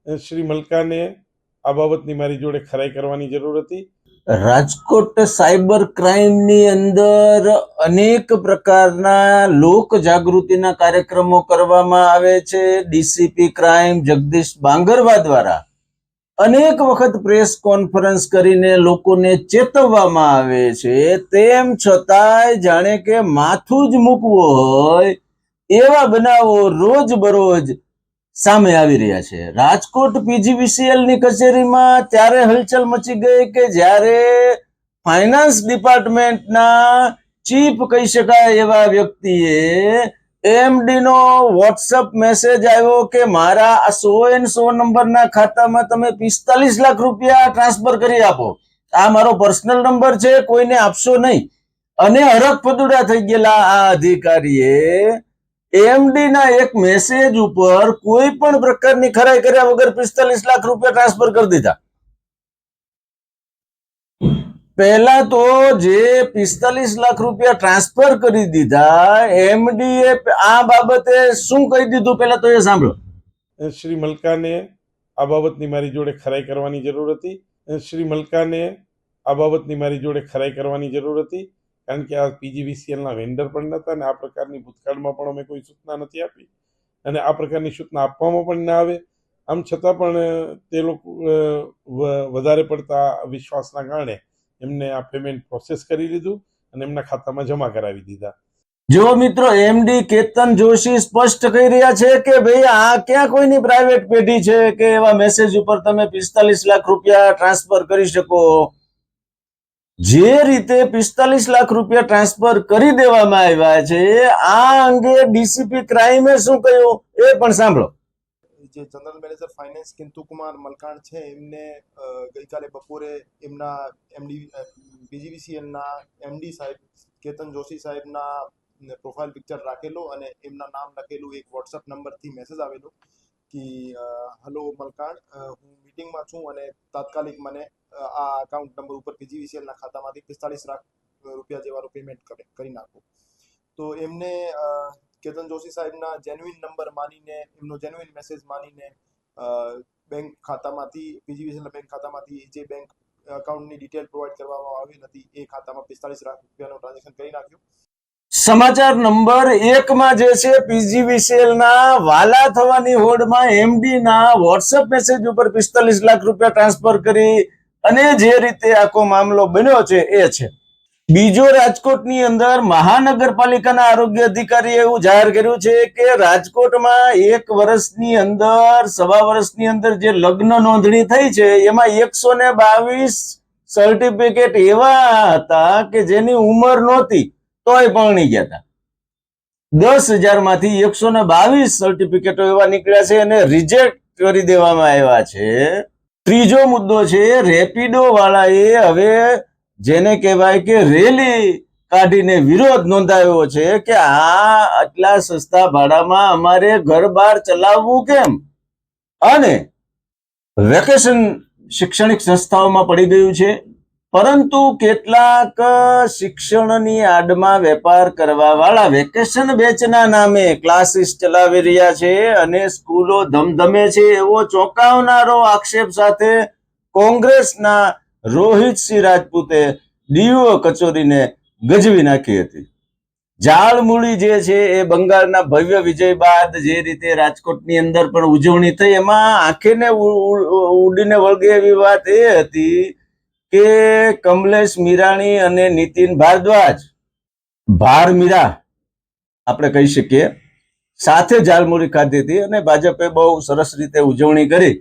શ્રી મલકાને આ બાબતની મારી જોડે ખરાઈ કરવાની જરૂર હતી. રાજકોટ સાયબર ક્રાઇમની અંદર અનેક પ્રકારના લોક જાગૃતિના કાર્યક્રમો કરવામાં આવે છે. ડીસીપી ક્રાઇમ જગદીશ બાંગરવા દ્વારા અનેક વખત પ્રેસ કોન્ફરન્સ કરીને લોકોને ચેતવવામાં આવે છે. તેમ છતાંય જાણે કે માથું જ મૂકવું હોય એવા બનાવો રોજ બરોજ સામે આવી રહ્યા છે. રાજકોટ પીજીવીસીએલ ની કચેરીમાં ત્યારે હલચલ મચી ગઈ કે જ્યારે ફાઇનાન્સ ડિપાર્ટમેન્ટના ચીફ કહી શકાય એવા વ્યક્તિએ એમડી નો વોટ્સઅપ મેસેજ આવ્યો કે મારા આ 100 નંબરના ખાતામાં તમે 45 લાખ રૂપિયા ટ્રાન્સફર કરી આપો. આ મારો પર્સનલ નંબર છે, કોઈને આપશો નહીં. અને હરખ પદુડા થઈ ગયેલા આ અધિકારીએ એમડી ના એક મેસેજ ઉપર કોઈ પણ પ્રકારની ખરાઈ કર્યા વગર 45 લાખ રૂપિયા ટ્રાન્સફર કરી દીધા. પહેલા તો જે 45 લાખ રૂપિયા ટ્રાન્સફર કરી દીધા, એમડીએ આ બાબતે શું કહી દીધું પહેલા તો એ સાંભળો. શ્રી મલકાને આ બાબતની મારી જોડે ખરાઈ કરવાની જરૂર હતી. શ્રી મલકાને આ બાબતની મારી જોડે ખરાઈ કરવાની જરૂર હતી, કારણ કે આ પીજીવીસીએલના વેન્ડર પણ નહોતા અને આ પ્રકારની ભૂતકાળમાં પણ અમે કોઈ સૂચના નથી આપી અને આ પ્રકારની સૂચના આપવામાં પણ ના આવે. આમ છતાં પણ તે લોકો વધારે પડતા વિશ્વાસના કારણે એમને આ પેમેન્ટ પ્રોસેસ કરી લીધું અને એમના ખાતામાં જમા કરાવી દીધા. જો મિત્રો, એમડી કેતન જોશી સ્પષ્ટ કહી રહ્યા છે કે ભાઈ આ ક્યાં કોઈની પ્રાઇવેટ પેઢી છે કે એવા મેસેજ ઉપર તમે 45 લાખ રૂપિયા ટ્રાન્સફર કરી શકો. જે રીતે 45 લાખ રૂપિયા ટ્રાન્સફર કરી દેવામાં આવ્યા છે, આ અંગે ડીસીપી ક્રાઇમે શું કહ્યું એ પણ સાંભળો. જે જનરલ મેનેજર ફાઇનાન્સ કિંતુકુમાર મલકાણ છે, એમને ગઈકાલે બપોરે એમના એમડી પીજીવીસીએલના એમડી સાહેબ કેતન જોશી સાહેબના પ્રોફાઇલ પિક્ચર રાખેલો અને એમના નામ લખેલું એક વોટ્સઅપ નંબરથી મેસેજ આવેલો કે હલો મલકાણ, હું મીટિંગમાં છું અને તાત્કાલિક મને આ અકાઉન્ટ નંબર ઉપર પીજીવીસીએલના ખાતામાંથી 45 લાખ રૂપિયા જેવાનું પેમેન્ટ કરી નાખો. તો એમને કેતન જોશી સાહેબના જેન્યુઇન નંબર માનીને, એમનો જેન્યુઇન મેસેજ માનીને બેંક ખાતામાંથી, પીજીવીસીએલના બેંક ખાતામાંથી જે બેંક અકાઉન્ટની ડિટેલ પ્રોવાઈડ કરવામાં આવી હતી એ ખાતામાં 45 લાખ રૂપિયાનું ટ્રાન્ઝેક્શન કરી નાખ્યું. સમાચાર નંબર 1 માં જે છે, પીજીવીસીએલ ના વાલા થવાની હોડમાં એમડી ના વોટ્સએપ મેસેજ ઉપર 45 લાખ રૂપિયા ટ્રાન્સફર કરી અને જે રીતે આખો મામલો બન્યો છે એ છે. બીજો, રાજકોટની અંદર મહાનગરપાલિકાના આરોગ્ય અધિકારીએ એવું જાહેર કર્યું છે કે રાજકોટમાં 1 વર્ષની અંદર, સવા વર્ષની અંદર જે લગ્ન નોંધણી થઈ છે એમાં 122 સર્ટિફિકેટ એવા હતા કે જેની ઉંમર નહોતી તોય પરણી ગયા હતા. 10,000 માંથી 122 સર્ટિફિકેટો એવા નીકળ્યા છે અને રિજેક્ટ કરી દેવામાં આવ્યા છે. ત્રીજો મુદ્દો છે, રેપિડો વાળાએ હવે જેને કહેવાય કે રેલી કાઢીને વિરોધ નોંધાવ્યો છે કે આ આટલા સસ્તા ભાડામાં અમારે ઘર બહાર ચલાવવું કેમ. અને વેકેશન શૈક્ષણિક સંસ્થાઓમાં પડી ગયું છે, પરંતુ કેટલાક શિક્ષણની આડમાં વેપાર કરવા વાળા વેકેશન બેચના નામે ક્લાસીસ ચલાવી રહ્યા છે અને સ્કૂલો ધમધમે છે એવો ચોંકાવનારો આક્ષેપ સાથે કોંગ્રેસના રોહિતસિંહ રાજપૂતે ડીઓ કચેરીને ગજવી નાખી હતી. જાળમૂળી જે છે એ બંગાળના ભવ્ય વિજય બાદ જે રીતે રાજકોટની અંદર પણ ઉજવણી થઈ, એમાં આંખેને ઉડીને વળગે એવી વાત એ હતી કે કમલેશ મીરાણી અને નીતિન ભારદ્વાજ, ભાર મીરા આપણે કહી શકીએ, સાથે જાળમૂળી ખાધી હતી અને ભાજપે બહુ સરસ રીતે ઉજવણી કરી.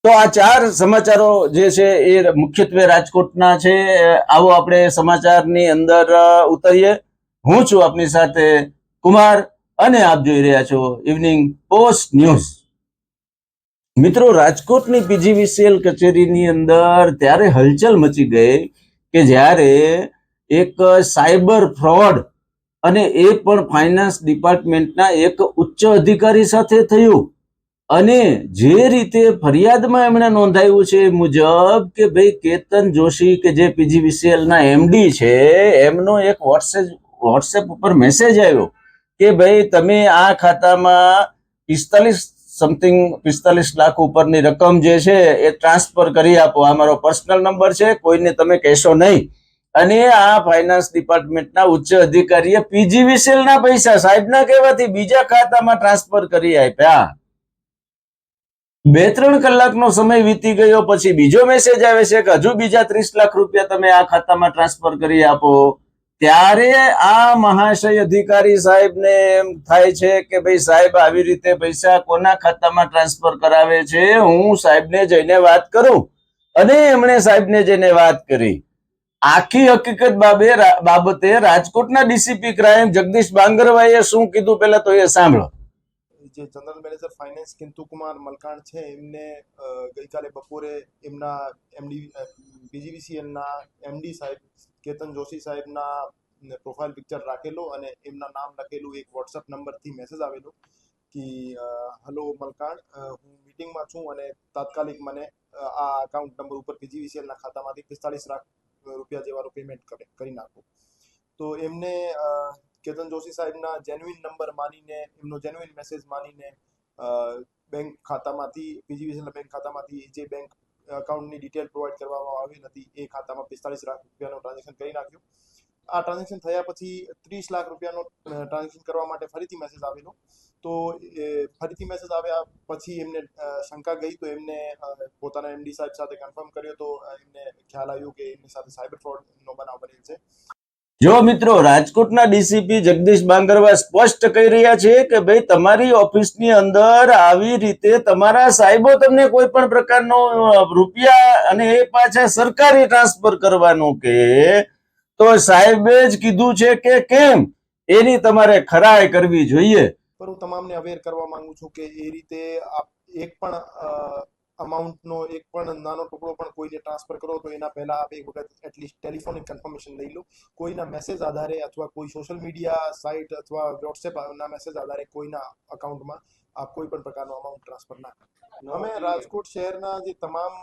તો આ 4 સમાચારો જે છે એ મુખ્યત્વે રાજકોટના છે. આવો આપણે સમાચારની અંદર ઉતરીએ. હું છું આપની સાથે કુમાર અને આપ જોઈ રહ્યા છો ઇવનિંગ પોસ્ટ ન્યૂઝ. મિત્રો, રાજકોટની પીજીવીસીએલ કચેરીની અંદર ત્યારે હલચલ મચી ગઈ કે જ્યારે એક સાયબર ફ્રોડ અને એ પણ ફાઇનાન્સ ડિપાર્ટમેન્ટના એક ઉચ્ચ અધિકારી સાથે થયું. અને જે રીતે ફરિયાદમાં એમણે નોંધાયું છે એ મુજબ કે ભાઈ કેતન જોશી કે જે પીજીવીસીએલ ના એમડી છે, એમનો એક વોટ્સએપ ઉપર મેસેજ આવ્યો કે ભાઈ તમે આ ખાતામાં 45 સમથિંગ 45 લાખ ઉપરની રકમ જે છે એ ટ્રાન્સફર કરી આપો. આ મારો પર્સનલ નંબર છે, કોઈને તમે કહેશો નહીં. અને આ ફાઇનાન્સ ડિપાર્ટમેન્ટના ઉચ્ચ અધિકારીએ પીજીવીસીએલ ના પૈસા સાહેબના કહેવાથી બીજા ખાતામાં ટ્રાન્સફર કરી આપ્યા. 2-3 કલાકનો સમય વીતી ગયો પછી બીજો મેસેજ આવે છે કે હજુ બીજા 30 લાખ રૂપિયા તમે આ ખાતામાં ટ્રાન્સફર કરી આપો. ત્યારે આ મહાશય અધિકારી સાહેબને એમ થાય છે કે ભાઈ સાહેબ આવી રીતે પૈસા કોના ખાતામાં ટ્રાન્સફર કરાવે છે, હું સાહેબને જઈને વાત કરું. અને એમણે સાહેબને જઈને વાત કરી. આખી હકીકત બાબતે રાજકોટના ડીસીપી ક્રાઇમ જગદીશ બાંગરવાએ શું કીધું પહેલા તો એ સાંભળો. જે જનરલ મેનેજર ફાઇનાન્સ કિંતુકુમાર મલકાણ છે એમને ગઈકાલે બપોરે એમના એમડી પીજીવીસીએલના એમડી સાહેબ કેતન જોશી સાહેબના પ્રોફાઇલ પિક્ચર રાખેલો અને એમના નામ લખેલું એક વોટ્સઅપ નંબરથી મેસેજ આવેલો કે હલો મલકાણ, હું મીટિંગમાં છું અને તાત્કાલિક મને આ અકાઉન્ટ નંબર ઉપર પીજીવીસીએલના ખાતામાંથી 45 લાખ રૂપિયા જેવાનું પેમેન્ટ કરી નાખો. તો એમને કેતન જોશી સાહેબના જેન્યુઇન નંબર માનીને, એમનો જેન્યુઇન મેસેજ માનીને બેંક ખાતામાંથી, પીજીવીસીએલના બેંક ખાતામાંથી જે બેંક અકાઉન્ટની ડિટેલ પ્રોવાઈડ કરવામાં આવી હતી એ ખાતામાં 45 લાખ રૂપિયાનું ટ્રાન્ઝેક્શન કરી નાખ્યું. આ ટ્રાન્ઝેક્શન થયા પછી 30 લાખ રૂપિયાનો ટ્રાન્ઝેક્શન કરવા માટે ફરીથી મેસેજ આવેલો. તો ફરીથી મેસેજ આવ્યા પછી એમને શંકા ગઈ, તો એમને પોતાના એમડી સાહેબ સાથે કન્ફર્મ કર્યો. તો એમને ખ્યાલ આવ્યો કે એમની સાથે સાયબર ફ્રોડનો બનાવ બનેલ છે. જો મિત્રો, રાજકોટના ડીસીપી જગદીશ બાંગરવા સ્પષ્ટ કહી રહ્યા છે કે ભાઈ તમારી ઓફિસની અંદર આવી રીતે તમારા સાહેબો તમને કોઈ પણ પ્રકારનો રૂપિયા અને એ પાછા સરકારી ટ્રાન્સફર કરવાનું કે તો સાહેબે જ કીધું છે કે કેમ એની તમારે ખરાઈ કરવી જોઈએ. પર હું તમામને અવેર કરવા માંગુ છું કે એ રીતે આપ એક પણ અમાઉન્ટનો એક પણ નાનો ટુકડો પણ કોઈને ટ્રાન્સફર કરો તો એના પહેલા આપ એક વખત એટલીસ્ટ ટેલિફોનિક કન્ફર્મેશન લઈ લો. કોઈના મેસેજ આધારે અથવા કોઈ સોશિયલ મીડિયા સાઇટ અથવા વોટ્સએપના મેસેજ આધારે કોઈના અકાઉન્ટમાં આપ કોઈ પણ પ્રકારનો અમાઉન્ટ ટ્રાન્સફર ના કરો. અમે રાજકોટ શહેરના જે તમામ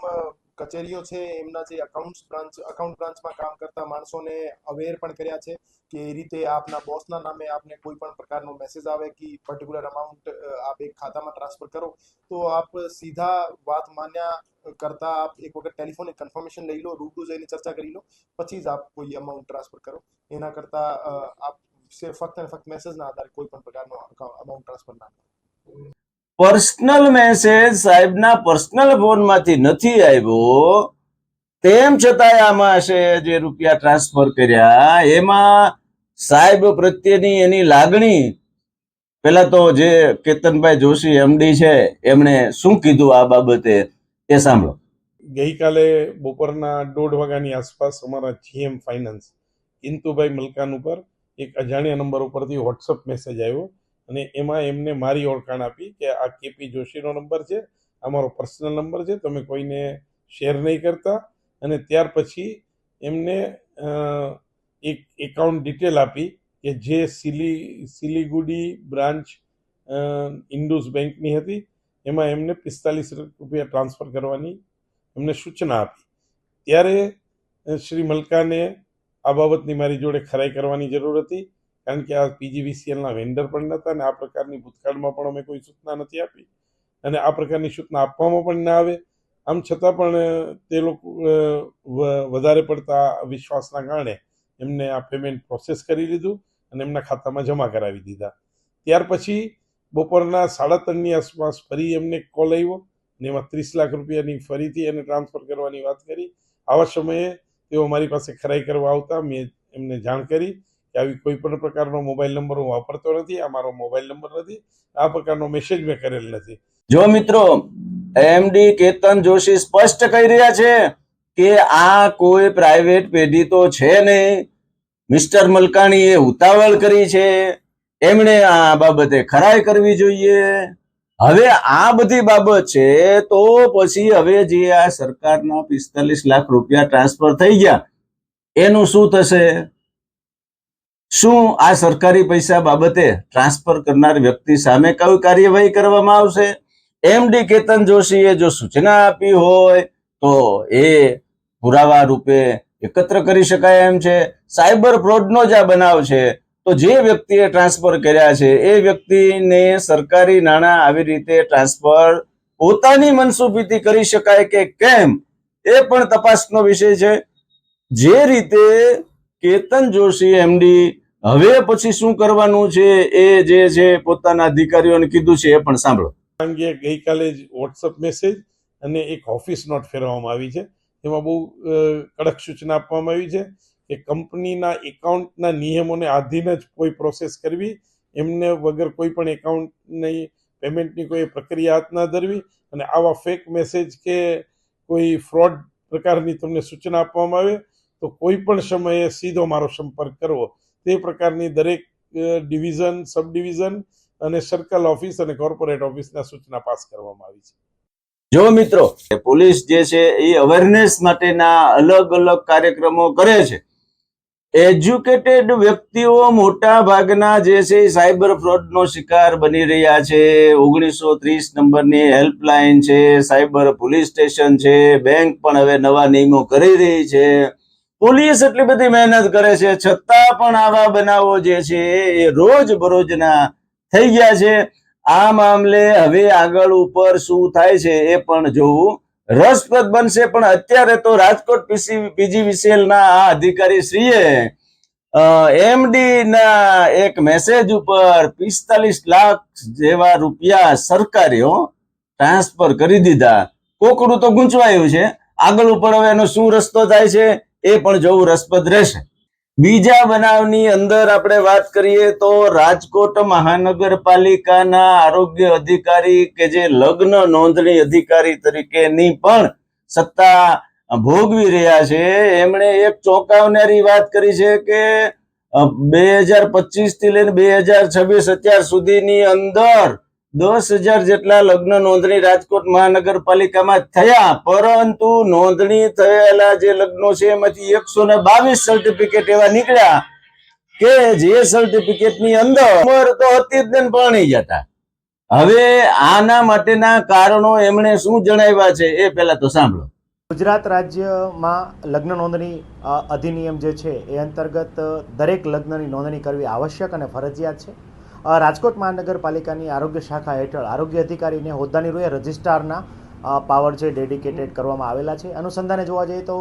કચેરીઓ છે એમના જે અકાઉન્ટ બ્રાન્ચમાં કામ કરતા માણસોને અવેર પણ કર્યા છે કે એ રીતે આપના બોસના નામે આપને કોઈ પણ પ્રકારનો મેસેજ આવે કે પર્ટિક્યુલર અમાઉન્ટ આપ એક ખાતામાં ટ્રાન્સફર કરો તો આપ સીધા વાત માન્યા કરતા આપ એક વખત ટેલિફોનિક કન્ફર્મેશન લઈ લો, રૂબરૂ જઈને ચર્ચા કરી લો, પછી જ આપ કોઈ અમાઉન્ટ ટ્રાન્સફર કરો. એના કરતા આપ ફક્ત અને ફક્ત મેસેજના આધારે કોઈ પણ પ્રકારનો અમાઉન્ટ ટ્રાન્સફર ના કરો. પર્સનલ મેસેજ સાહેબના પર્સનલ ફોનમાંથી નથી આવ્યો, તેમ છતાંય આમાં છે જે રૂપિયા ટ્રાન્સફર કર્યા એમાં સાહેબ પ્રત્યેની એની લાગણી, પેલા તો જે કેતનભાઈ જોશી એમડી છે એમણે શું કીધું આ બાબતે એ સાંભળો. ગઈકાલે બપોરના 1:30 વાગ્યાની આસપાસ અમારા જીએમ ફાઇનાન્સ કિંતુભાઈ મલકાન ઉપર એક અજાણ્યા નંબર ઉપરથી વોટ્સઅપ મેસેજ આવ્યો અને એમાં એમને મારી ઓળખાણ આપી કે આ કેપી જોશીનો નંબર છે, આ મારો પર્સનલ નંબર છે, તમે કોઈને શેર નહીં કરતા. અને ત્યાર પછી એમને એક એકાઉન્ટ ડિટેલ આપી કે જે સિલીગુડી બ્રાન્ચ ઇન્ડુસ બેંકની હતી. એમાં એમને 45 રૂપિયા ટ્રાન્સફર કરવાની એમને સૂચના આપી. ત્યારે શ્રી મલકાને આ બાબતની મારી જોડે ખરાઈ કરવાની જરૂર હતી, કારણ કે આ પીજીવીસીએલના વેન્ડર પણ નહોતા અને આ પ્રકારની ભૂતકાળમાં પણ અમે કોઈ સૂચના નથી આપી અને આ પ્રકારની સૂચના આપવામાં પણ ના આવે. આમ છતાં પણ તે લોકો વધારે પડતા વિશ્વાસના કારણે એમને આ પેમેન્ટ પ્રોસેસ કરી લીધું અને એમના ખાતામાં જમા કરાવી દીધા. ત્યાર પછી બપોરના 3:30ની આસપાસ ફરી એમને કોલ આવ્યો અને એમાં 30 લાખ રૂપિયાની ફરીથી એને ટ્રાન્સફર કરવાની વાત કરી. આવા સમયે તેઓ મારી પાસે ખરાઈ કરવા આવતા મેં એમને જાણ કરી કે આવી કોઈ પણ પ્રકારનો મોબાઈલ નંબર હું વાપરતો નથી, આ મારો મોબાઈલ નંબર નથી, આ પ્રકારનો મેસેજ મેં કરેલ નથી. જો મિત્રો, એમડી કેતન જોશી સ્પષ્ટ કહી રહ્યા છે કે આ કોઈ પ્રાઇવેટ પેઢી તો છે નહીં. મિસ્ટર મલકાણીએ ઉતાવળ કરી છે, એમણે આ બાબતે ખરાઈ કરવી જોઈએ. હવે આ બધી બાબત છે તો પછી હવે જે આ સરકારના 45 લાખ રૂપિયા ટ્રાન્સફર થઈ ગયા એનું શું થશે? શું આ સરકારી પૈસા બાબતે ટ્રાન્સફર કરનાર વ્યક્તિ સામે કઈ કાર્યવાહી કરવામાં આવશે? એમડી કેતન જોશીએ જો સૂચના આપી હોય તો એ પુરાવા રૂપે એકત્ર કરી શકાય એમ છે. સાયબર ફ્રોડનો જ આ બનાવ છે તો જે વ્યક્તિએ ટ્રાન્સફર કર્યા છે એ વ્યક્તિને સરકારી નાણાં આવી રીતે ટ્રાન્સફર પોતાની મનસુબીથી કરી શકાય કે કેમ, એ પણ તપાસનો વિષય છે. જે રીતે કેતન જોશી એમડી હવે પછી શું કરવાનું છે એ જે છે પોતાના અધિકારીઓને કીધું છે એ પણ સાંભળો. અંગે ગઈકાલે જ વોટ્સઅપ મેસેજ અને એક ઓફિસ નોટ ફેરવવામાં આવી છે. એમાં બહુ કડક સૂચના આપવામાં આવી છે કે કંપનીના એકાઉન્ટના નિયમોને આધીન જ કોઈ પ્રોસેસ કરવી, એમને વગર કોઈ પણ એકાઉન્ટની પેમેન્ટની કોઈ પ્રક્રિયા હાથ ના ધરવી, અને આવા ફેક મેસેજ કે કોઈ ફ્રોડ પ્રકારની તમને સૂચના આપવામાં આવે તો કોઈ પણ સમયે સીધો મારો સંપર્ક કરવો. તે પ્રકારની દરેક ડિવિઝન, સબ ડિવિઝન અને સર્કલ ઓફિસ અને કોર્પોરેટ ઓફિસના સૂચના પાસ કરવામાં આવી છે. જો મિત્રો, પોલીસ જે છે એ અવેરનેસ માટેના અલગ અલગ કાર્યક્રમો કરે છે. એજ્યુકેટેડ વ્યક્તિઓ મોટા ભાગના જે છે સાયબર ફ્રોડનો શિકાર બની રહ્યા છે. 1930 નંબરની હેલ્પલાઇન છે, સાયબર પોલીસ સ્ટેશન છે, બેંક પણ હવે નવા નિયમો કરી રહી છે. પોલીસ એટલી બધી મહેનત કરે છે, છતાં પણ આવા બનાવો જે છે એ રોજ બરોજના થઈ ગયા છે. આ મામલે હવે આગળ ઉપર શું થાય છે એ પણ જોવું રસપ્રદ બનશે. પણ અત્યારે તો રાજકોટ પીજીવીસીએલ ના આ અધિકારી શ્રીએ એમડી ના એક મેસેજ ઉપર 45 લાખ જેવા રૂપિયા સરકારીઓ ટ્રાન્સફર કરી દીધા. કોકડું તો ગૂંચવાયું છે. આગળ ઉપર હવે એનો શું રસ્તો થાય છે એ પણ જોવું રસપ્રદ રહેશે. બીજા બનાવની અંદર આપણે વાત કરીએ તો રાજકોટ મહાનગરપાલિકાના આરોગ્ય અધિકારી કે જે લગ્ન નોંધણી અધિકારી તરીકેની પણ સત્તા ભોગવી રહ્યા છે, એમણે એક ચોંકાવનારી વાત કરી છે કે 2025 થી લઈને 2026 અત્યાર સુધીની અંદર 10,000 જેટલા લગ્ન નોંધણી રાજકોટ મહાનગરપાલિકામાં થયા, પરંતુ નોંધણી થયેલા જે લગ્નો છે એમાંથી 122 સર્ટિફિકેટ એવા નીકળ્યા કે જે સર્ટિફિકેટની અંદર ઉંમર તો હતી જ ને પરણી જતા. હવે આના માટેના કારણો એમણે શું જણાવ્યા છે એ પહેલા તો સાંભળો. ગુજરાત રાજ્યમાં લગ્ન નોંધણી અધિનિયમ જે છે એ અંતર્ગત દરેક લગ્નની નોંધણી કરવી આવશ્યક અને ફરજિયાત છે. રાજકોટ મહાનગરપાલિકાની આરોગ્ય શાખા હેઠળ આરોગ્ય અધિકારીને હોદ્દાની રૂએ રજિસ્ટ્રારના પાવર છે ડેડિકેટેડ કરવામાં આવેલા છે. અનુસંધાને જોવા જઈએ તો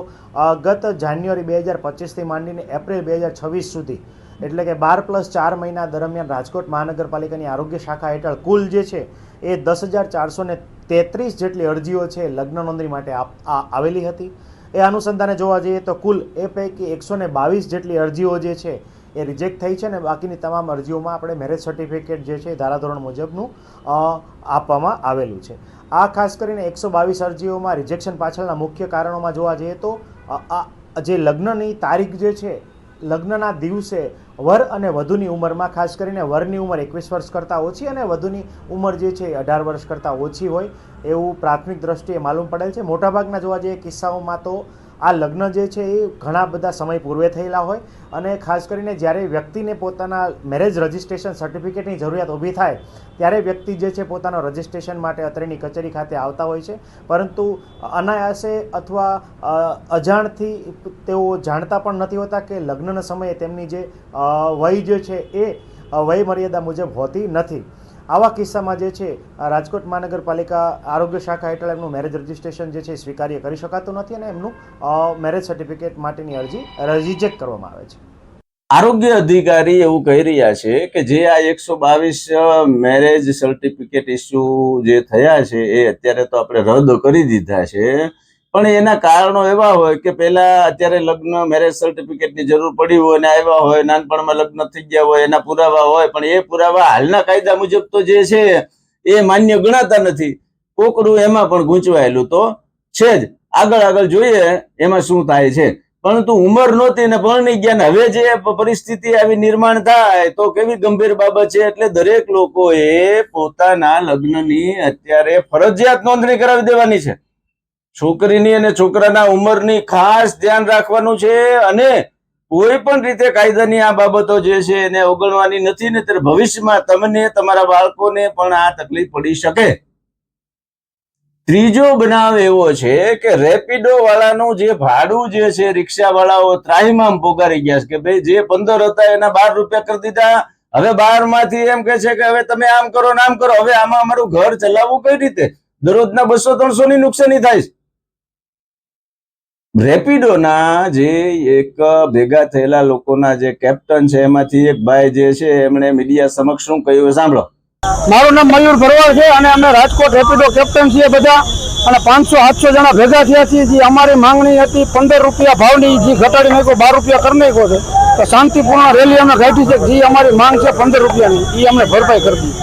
ગત જાન્યુઆરી 2025થી માંડીને એપ્રિલ 2026 સુધી, એટલે કે 12+4 મહિના દરમિયાન રાજકોટ મહાનગરપાલિકાની આરોગ્ય શાખા હેઠળ કુલ જે છે એ 10,433 જેટલી અરજીઓ છે લગ્ન નોંધણી માટે આવેલી હતી. એ અનુસંધાને જોવા જઈએ તો કુલ એ પૈકી 122 જેટલી અરજીઓ જે છે એ રિજેક્ટ થઈ છે, અને બાકીની તમામ અરજીઓમાં આપણે મેરેજ સર્ટિફિકેટ જે છે ધારાધોરણ મુજબનું આપવામાં આવેલું છે. આ ખાસ કરીને 122 અરજીઓમાં રિજેક્શન પાછળના મુખ્ય કારણોમાં જોવા જઈએ તો જે લગ્નની તારીખ જે છે, લગ્નના દિવસે વર અને વધુની ઉંમરમાં, ખાસ કરીને વરની ઉંમર 21 વર્ષ કરતાં ઓછી અને વધુની ઉંમર જે છે 18 વર્ષ કરતાં ઓછી હોય એવું પ્રાથમિક દ્રષ્ટિએ માલુમ પડેલ છે. મોટાભાગના જોવા જઈએ કિસ્સાઓમાં તો આ લગ્ન જે છે એ ઘણા બધા સમય પૂર્વે થયેલા હોય, અને ખાસ કરીને જ્યારે વ્યક્તિને પોતાના મેરેજ રજિસ્ટ્રેશન સર્ટિફિકેટની જરૂરિયાત ઊભી થાય ત્યારે વ્યક્તિ જે છે પોતાના રજિસ્ટ્રેશન માટે અત્રેની કચેરી ખાતે આવતા હોય છે, પરંતુ અનાયાસે અથવા અજાણથી તેઓ જાણતા પણ નથી હોતા કે લગ્નના સમયે તેમની જે વય જે છે એ વય મર્યાદા મુજબ હોતી નથી. આવા કિસ્સામાં જે છે રાજકોટ મહાનગરપાલિકા આરોગ્ય શાખા હેઠળ એમનું મેરેજ રજિસ્ટ્રેશન જે છે સ્વીકાર્ય કરી શકાતું નથી, અને એમનું મેરેજ સર્ટિફિકેટ માટેની અરજી રિજેક્ટ કરવામાં આવે છે. આરોગ્ય અધિકારી એવું કહી રહ્યા છે કે જે આ 122 મેરેજ સર્ટિફિકેટ ઇસ્યુ જે થયા છે એ અત્યારે તો આપણે રદ કરી દીધા છે, પણ એના કારણો એવા હોય કે પહેલા અત્યારે લગ્ન મેરેજ સર્ટિફિકેટની જરૂર પડી હોય અને આવ્યા હોય, નાનપણમાં લગ્ન થઈ ગયા હોય, એના પુરાવા હોય, પણ એ પુરાવા હાલના કાયદા મુજબ તો જે છે એ માન્ય ગણાતા નથી. કોકડું એમાં પણ ગૂંચવાયેલું તો છે જ. આગળ જોઈએ એમાં શું થાય છે. પરંતુ ઉંમર નહોતી ને પરણી ગયા ને હવે જે પરિસ્થિતિ આવી નિર્માણ થાય તો કેવી ગંભીર બાબત છે. એટલે દરેક લોકોએ પોતાના લગ્નની અત્યારે ફરજિયાત નોંધણી કરાવી દેવાની છે. છોકરીની અને છોકરાના ઉંમરની ખાસ ધ્યાન રાખવાનું છે, અને કોઈ પણ રીતે કાયદાની આ બાબતો જે છે એને અવગણવાની નથી, ને ત્યારે ભવિષ્યમાં તમને તમારા બાળકોને પણ આ તકલીફ પડી શકે. ત્રીજો બનાવ એવો છે કે રેપિડો વાળાનું જે ભાડું જે છે રિક્ષા વાળાઓ ત્રાહિમામ પોકારી ગયા છે કે ભાઈ જે 15 હતા એના 12 રૂપિયા કરી દીધા. હવે 12 માંથી એમ કે છે કે હવે તમે આમ કરો ને આમ કરો. હવે આમાં અમારું ઘર ચલાવવું કઈ રીતે? દરરોજના 200-300 ની નુકસાની થાય છે. રેપિડોના જે એક ભેગા થયેલા લોકોના જે કેપ્ટન છે એમાંથી એક ભાઈ જે છે એમણે મીડિયા સમક્ષ શું કહ્યું સાંભળો. મારું નામ મયુર ભરવાડ છે અને અમે રાજકોટ રેપિડો કેપ્ટન છીએ બધા, અને 500-700 જણા ભેગા થયા છીએ. જે અમારી માંગણી હતી 15 રૂપિયા ભાવની, જે ઘટાડી નાખ્યો 12 રૂપિયા કરી નાખ્યો છે, તો શાંતિપૂર્ણ રેલી અમે કાઢી છે. જે અમારી માંગ છે 15 રૂપિયાની, એ અમને ભરપાઈ કરી દી.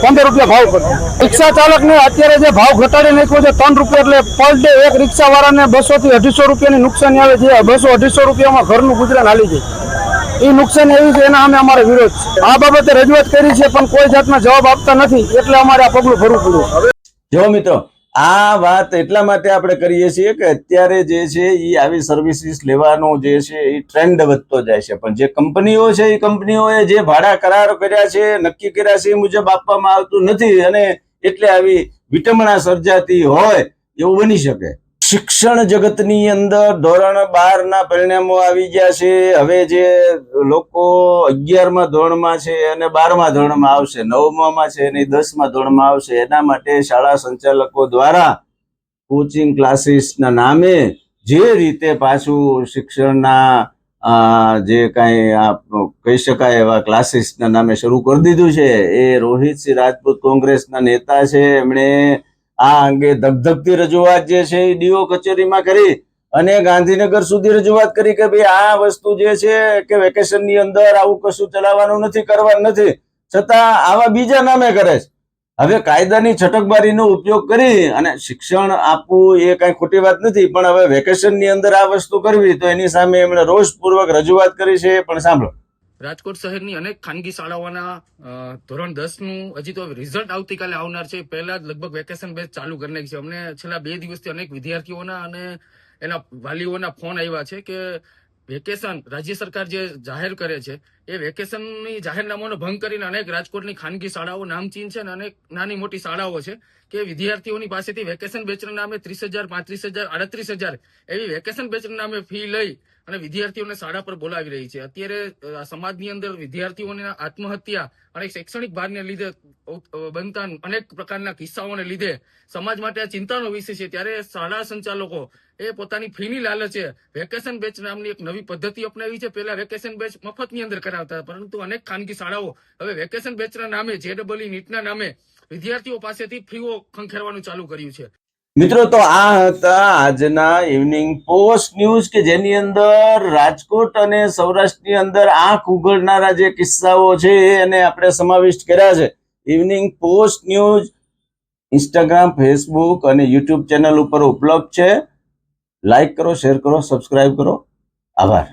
15 રૂપિયા ભાવ કરી. રિક્ષા ચાલકને અત્યારે જે ભાવ ઘટાડી નાખ્યો છે 3 રૂપિયા, એટલે પર ડે એક રિક્ષા વાળાને 200 થી 250 રૂપિયાની નુકસાની આવે છે. 200-250 રૂપિયામાં ઘરનું ગુજરાન હાલી જાય. એ નુકસાન એવી છે, એના અમે અમારો વિરોધ છે. આ બાબતે રજૂઆત કરી છે પણ કોઈ જાતના જવાબ આપતા નથી, એટલે અમારે આ પગલું ભરવું પડ્યું. જો મિત્રો, આ વાત એટલા માટે આપણે કરીએ છીએ કે અત્યારે જે છે એ આવી સર્વિસીસ લેવાનો જે છે એ ટ્રેન્ડ વધતો જાય છે. પણ જે કંપનીઓ છે એ કંપનીઓએ જે ભાડા કરાર કર્યા છે, નક્કી કર્યા છે એ મુજબ આપવામાં આવતું નથી, અને એટલે આવી વિટંબણા સર્જાતી હોય એવું બની શકે. શિક્ષણ જગતની અંદર ધોરણ 12 ના પરિણામો આવી ગયા છે. હવે જે લોકો 11મા ધોરણમાં છે અને 12મા ધોરણમાં આવશે, 9મા છે અને 10મા ધોરણમાં આવશે, એના માટે શાળા સંચાલકો દ્વારા કોચિંગ ક્લાસીસના નામે જે રીતે પાછું શિક્ષણના જે કાંઈ કહી શકાય એવા ક્લાસીસના નામે શરૂ કરી દીધું છે. એ રોહિતસિંહ રાજપૂત કોંગ્રેસના નેતા છે, એમણે આ અંગે ધગધગતી રજૂઆત જે છે એ ડીઓ કચેરીમાં કરી અને ગાંધીનગર સુધી રજૂઆત કરી કે ભાઈ આ વસ્તુ જે છે કે વેકેશનની અંદર આવું કશું ચલાવવાનું નથી, કરવાનું નથી, છતાં આવા બીજા નામે કરે છે. હવે કાયદાની છટકબારીનો ઉપયોગ કરી અને શિક્ષણ આપવું એ કઈ ખોટી વાત નથી, પણ હવે વેકેશનની અંદર આ વસ્તુ કરવી, તો એની સામે એમણે રોષપૂર્વક રજૂઆત કરી છે. પણ સાંભળો. રાજકોટ શહેરની અનેક ખાનગી શાળાઓના ધોરણ 10 નું હજી તો રિઝલ્ટ આવતીકાલે આવનાર છે. પહેલા જ લગભગ વેકેશન બેચ ચાલુ કરી નાખી છે. અમને છેલ્લા 2 દિવસથી અનેક વિદ્યાર્થીઓના અને એના વાલીઓના ફોન આવ્યા છે કે વેકેશન રાજ્ય સરકાર જે જાહેર કરે છે એ વેકેશનની જાહેરનામાનો ભંગ કરીને અનેક રાજકોટની ખાનગી શાળાઓ નામચીન છે અને અનેક નાની મોટી શાળાઓ છે કે વિદ્યાર્થીઓની પાસેથી વેકેશન બેચના નામે 30,000, 35,000, 38,000 એવી વેકેશન બેચના નામે ફી લઈ અને વિદ્યાર્થીઓને શાળા પર બોલાવી રહી છે. અત્યારે સમાજની અંદર વિદ્યાર્થીઓની આત્મહત્યા અને શૈક્ષણિક ભારને લીધે બનતા અનેક પ્રકારના કિસ્સાઓને લીધે સમાજ માટે આ ચિંતાનો વિષય છે. ત્યારે શાળા સંચાલકો એ પોતાની ફીની લાલચે વેકેશન બેચ નામની એક નવી પદ્ધતિ અપનાવી છે. પહેલા વેકેશન બેચ મફતની અંદર કરાવતા, પરંતુ અનેક ખાનગી શાળાઓ હવે વેકેશન બેચના નામે, JEE નીટના નામે વિદ્યાર્થીઓ પાસેથી ફીઓ ખંખેરવાનું ચાલુ કર્યું છે. મિત્રો, તો આ હતા આજના ઇવનિંગ પોસ્ટ ન્યૂઝ કે જેની અંદર રાજકોટ અને સૌરાષ્ટ્રની અંદર આંખ ઉઘડનારા જે કિસ્સાઓ છે એને આપણે સમાવિષ્ટ કર્યા છે. Evening post news Instagram, Facebook અને યુટ્યુબ ચેનલ ઉપર ઉપલબ્ધ છે. લાઈક કરો, શેર કરો, સબસ્ક્રાઇબ કરો. આભાર.